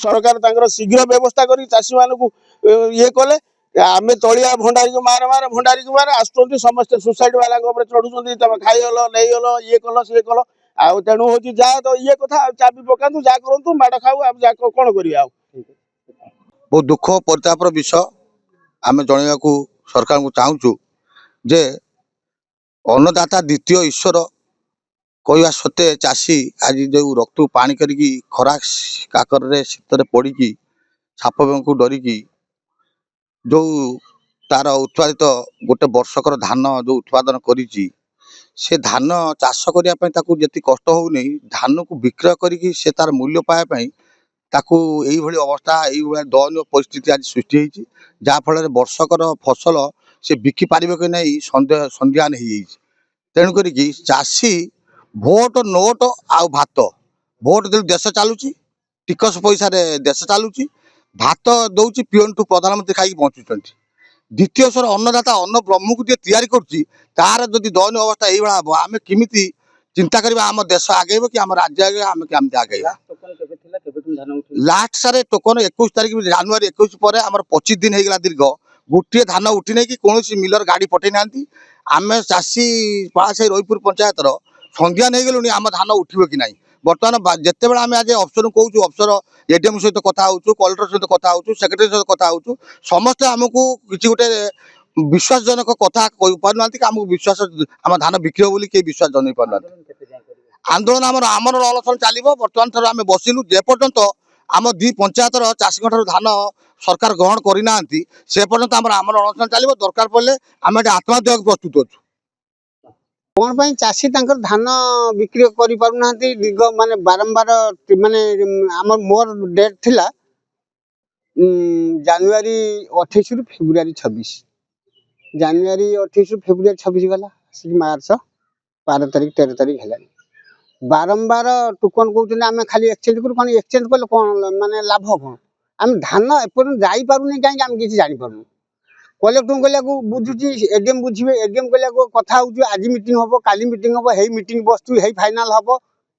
सरकार तांकर शीघ्र व्यवस्था करी चाषी मानू ये कले आमे तलिया भंडारी को मार मार भंडारी को मार आसुँच समस्त सोसाइटी वाला चढ़ुं तुम खाईगल नहीं गल ये कल सी कल आ तेणु हूँ जा तो ये कथा चाबी पकातु जा करूँ माड़ खाऊ जा कौन कर बहुत दुख परितापर विषय आम जनवाक सरकार को चाहूँ जे अन्नदाता द्वितीय ईश्वर कहवा सत्वे चाषी आज जो रक्त पानी करी खरा काकर शीतर पड़ी साप को डरिकी जो तार उत्पादित गोटे वर्षकर धान जो उत्पादन करी से धान चाष करने जी कष्ट होनी धान को विक्रय करी से तार मूल्य पाइबापी ताकू यही अवस्था यही दयनीय परिस्थिति आज सृष्टि होती जहाँफल वर्षकर फसल से बिकी पार कि नहीं संज्ञान हो तेणुक चाषी भोट नोट आउ भात भोट दे देश चलुची टिकस पैसा देश चलुची भात दौर पीएन टू प्रधानमंत्री खाई बचुं द्वितीय स्वर अन्नदाता अन्न ब्रह्म को तैयारी कर दयनीय अवस्था ये आम किमी चिंता करवा आम देश आगे कि आम राज्य आगे आम केमती आगे लास्ट सारे टोकन 21 तारीख जनवरी 21 पर आम 25 दिन होगा दीर्घ गोटे धान उठी नहीं कि कौन मिलर गाड़ी पठे ना आम चाषी पासाई रईपुर पंचायतर संज्ञा नहीं गलुनी आम धान उठो कि नहीं बर्तमान जिते बड़े आम आज अफसर कहूँ अफसर एडीएम सहित कथा हो कलेक्टर सहित कथा हो सेक्रेटरी सहित कथा हो समस्ते आमको किसी गोटे विश्वासजनक कथा कही पार कि आमको विश्वास आम धान बिक्री बोली कई विश्वास जन पार आंदोलन आमर अनशन चलो बर्तमान ठार आम बसिलु जेपर्यंत आम दी पंचायतर चाषी धान सरकार ग्रहण करना से पर्यंत आमर अनशन चलो दरकार पड़े आम आत्महत्या प्रस्तुत अच्छु कौन पाई चाषी धान बिक्री कर पारना दीर्घ माने बारंबार माने आम मोर डेट थिला जनवरी 28 रु फेब्रुआरी 26 जनवरी 28 रु फेब्रुआरी 26 गला मार्च 12 तारीख 13 तारीख है बारंबार टोकन कहते आम खाली एक्सचेंज कर एक्सचेंज कले कौन माने लाभ कौन आम धान एपर्यंत जाई पारुनी कहीं आम किसी जानी पारुनी कलेक्टर कहला बुझुची एडीएम बुझे एडीएम कहला कथा हो आज मीटिंग हम काली मीटिंग हम हे मीटिंग बस्तु हे फाइनाल हम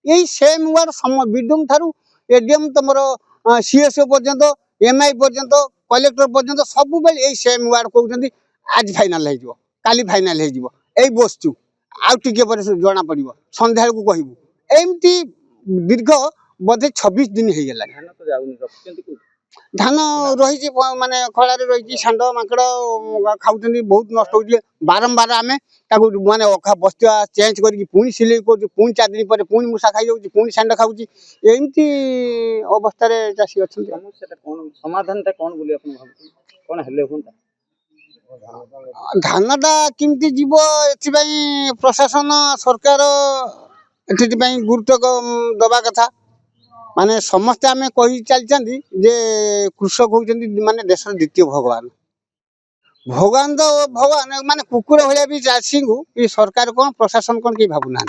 यही सेम वर्ड विडोम थारू एडीएम तुम सीएसओ पर्यंत एमआई पर्यंत कलेक्टर पर्यंत सब बेले यही सेम वर्ड कहते आज फाइनाल हो काली फाइनाल हो बस्तु आउ टिके पर जना पड़ संध्या को कहबू एमती दीर्घ बोधे 26 दिन हो गला धान रही माने खड़ा रही षांड माकड़ खाऊ बहुत नष्ट हो बारंबार आम माने अखा बस्ता चेंज कर पुणी सिले कर 4 दिन पर पुणी मूषा खाई जाऊँगी पुणी षांड खाऊँगी एमती अवस्था चाषी अच्छा समाधान धानटा किमती जीव ए प्रशासन सरकार ए गुरुत्व दबा कथा माने समस्ते आमे कही चलती जे कृषक होती माने देश द्वितीय भगवान भगवान तो भगवान माने कुकुर भाया भी चाषी को सरकार कौन प्रशासन कौन कहीं भावुना।